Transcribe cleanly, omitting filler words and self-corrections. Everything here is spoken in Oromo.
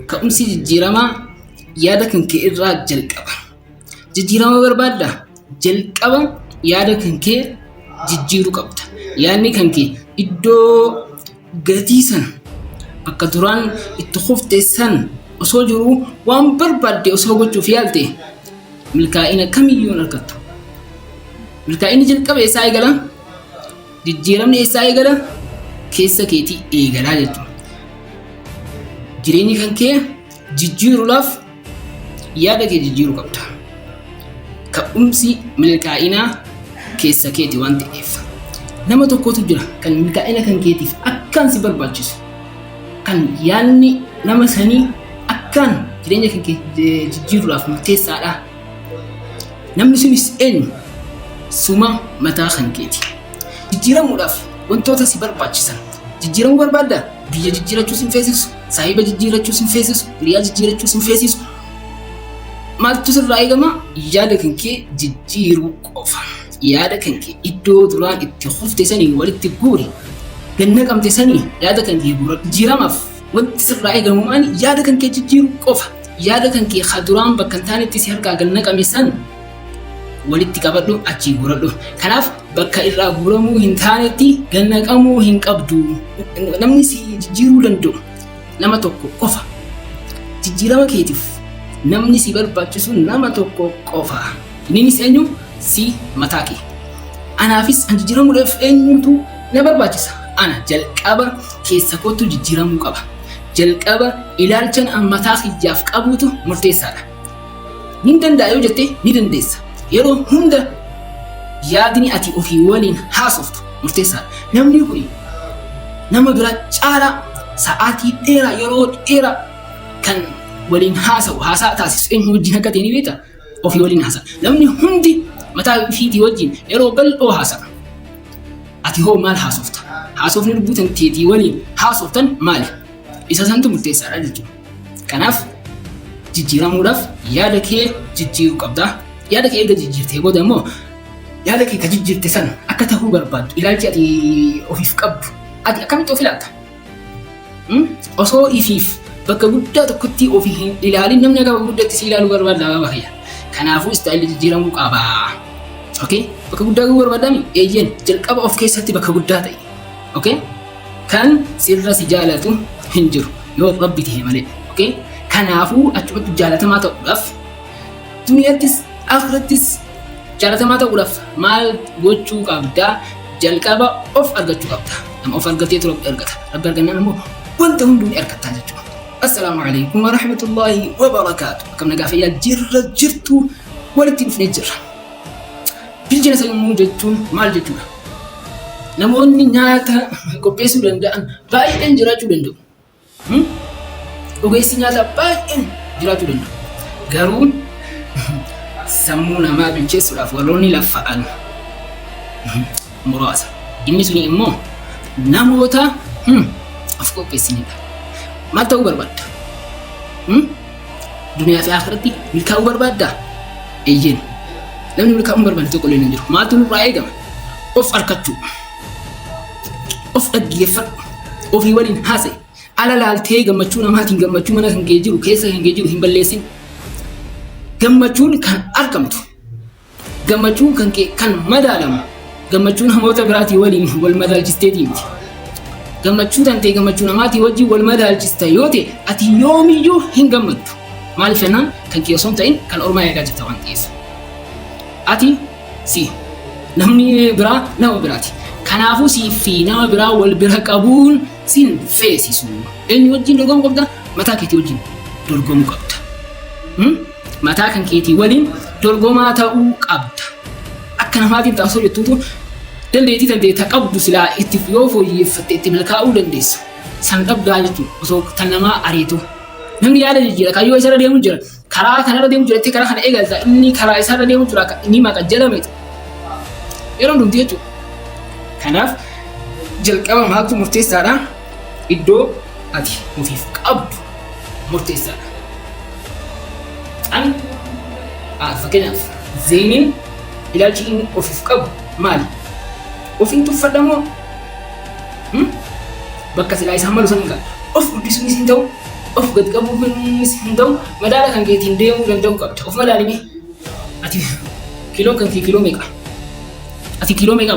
Ka'umsi jijjiiramaa yaada kan kee irraa jalqaba. Jijjiirama barbaadda jalqaba yaada kan kee jijjiiruu qabda. Yaadni kan kee iddoo gatii san bakka duraan itti kufte san osoo jiru waan barbaadde osoo gochuuf yaalte milkaa'ina kamiyyuu hin argattu. Milkaa'inni jalqaba eessaa eegala? Jijjiiramni eessaa eegala? Keessa keetii eegalaa jechuudha. Jireenyi kan kee jijjiiruudhaaf yaada kee jijjiiruu qabda. Ka'umsi milkaa'inaa keessa keeti waan ta'eef. Nama tokkotu jira kan milkaa'ina kan keetiif akkaan si barbaachisu. Kan yaadni nama sanii akkaan jireenya kan kee jijjiiruudhaaf murteessaadha. Namni sunis eenyu? Suma mataa kan keeti. Jijjiiramuudhaaf wantoota si barbaachisan. Jijjiiramuu barbaadda? Biyya jijjiirachuu sin feesisu, saahiba jijjiirachuu sin feesisu, hiriyaa jijjiirachuu sin feesisu. Maaltu sirraa eegama? Yaada kan kee jijjiiruu qofa. Yaada kan kee iddoo duraan itti kufte sanii walitti guuri. Ganna qabde sanii yaada kan kee guura. Jijjiiramaaf wanti sirraa eegamu maali? Yaada kan kee jijjiiruu qofa. Yaada kan kee duraan bakka hin taanetti si harkaa ganna qabde san walitti qabadhu achii guuradhu. Kanaaf bakka irraa guuramuu hin taanetti ganna qabuu hin qabdu. Namni si jijjiiruu danda'u nama tokko qofa. Jijjiirama keetiif namni si barbaachisu nama tokko qofa. Innis eenyu? Si mataa kee. Anaafis an jijjiiramuudhaaf eenyutu na barbaachisa? Ana jalqaba keessa kootu jijjiiramuu qaba. Jalqaba ilaalchan an mataa kiyyaaf qabuutu murteessaadha. Ni danda'a yoo jettee ni dandeessa. Yeroo hunda yaadni ati ofii waliin haasoftu murteessaadha. Namni kun nama biraa caalaa sa'aatii dheeraa yeroo dheeraa kan waliin haasaa taasisu eenyu wajjin akka ta'e ni beektaa? Ofii waliin haasa'a. Namni hundi mataa ofiitii wajjin yeroo bal'oo haasa'a. Ati hoo maal haasofta? Haasofni lubbuu teetii waliin haasoftan maali? Isa santu murteessaadha jechuudha. Kanaaf jijjiiramuudhaaf yaada kee jijjiiruu qabda. Yaada kee erga jijjiirtee booda immoo yaada kee ka jijjiirte san akka ta'uu barbaaddu ilaalchi ati ofiif qabdu ati akkamitti of ilaalta? Osoo ifiif bakka guddaa tokkotti ofii hin ilaalin namni akka guddaatti si ilaaluu barbaada baay'ee. Kanaafuu istaayilii jijjiiramuu qaba. Okay? Bakka guddaa gahuu barbaadami eeyyeen jalqaba of keessatti bakka guddaa ta'e. Okay? Kan sirra si jaalatu hin jiru yoo rabbi ta'e malee. Okay? Kanaafuu achumatti jaalatamaa ta'uudhaaf duniyaattis akhirattis jaalatamaa ta'uudhaaf maal gochuu qabda? Jalqaba of argachuu qabda. Nama of argateetu rabbi argata. Rabbi argannaan immoo wanta hunduu ni argataa jechuudha. Assalaamu alaykum wa rahmatullahi wa barakaatuh. Akkam nagaa fayyaa jirtu walitti dhufnee jirra. Biljina sammuu jechuun maal jechuudha? Namoonni nyaata qopheessuu danda'an baay'een jiraachuu danda'u. Ogeessi nyaata baay'een jiraachuu danda'u. Garuu sammuu namaa bilcheessuudhaaf warroonni laffa'an muraasa. Inni suni immoo namoota of qopheessinidha. Maal ta'uu barbaadda? Duniyaa fi akhiratti milkaa'uu barbaadda? Eeyyeen. Namni milkaa'uu barbaadu tokko illee hin jiru. Maaltu nurraa eegama? Of arkachuu. Of dhaggeeffadhu. Ofii waliin haasa'e. Ala laaltee gammachuu namaatiin gammachuu mana kan kee jiru keessa kan kee jiru hin balleessin. Gammachuun kan argamtu. Gammachuun kan madaalamu. Gammachuun namoota biraatii waliin wal madaalchisteetii miti. Gammachuu tantee gammachuu namaatii wajjin wal madaalchista yoo ta'e ati yoomiyyuu hin gammaddu. Maaliif jennaan kan kee osoo hin ta'in kan ormaa eegaa jirta waan ta'eef. Ati namni biraa nama biraati. Kanaafuu sii fi nama biraa wal bira qabuun sin feesisu. Eenyu wajjin dorgomuu qabda? Mataa keetii wajjin dorgomuu qabda. Mataa kan keetii waliin dorgomaa ta'uu qabda. Akka namaatiin taasisuu jettuutu dandeettii tantee qabdu silaa itti yoo fooyyeffatte itti milkaa'uu dandeessa. San dhabdaa jechuudha osoo kan namaa ariitu. Namni yaada jijjiira kaayyoo isarra deemu jira. Karaa kanarra deemu jira karaa kana eegalta inni karaa isarra deemu jira inni maqaa jalameeti. Yeroo hundumti jechuudha. Kanaaf jalqaba maaltu murteessaadha? Iddoo ati ofiif qabdu murteessaadha. Ani fakkeenyaaf zeeniin ilaalchi inni ofiif qabu maali? Ofiin tuffadhamoo bakka silaa isaan malu san of guddisuunis hin ta'u of gad qabuuf hin ta'u madaala kan keetiin deemuu danda'u qabda. Of madaalimi ati kiiloo kan kee kiiloo meeqa? Ati kiiloo meeqa?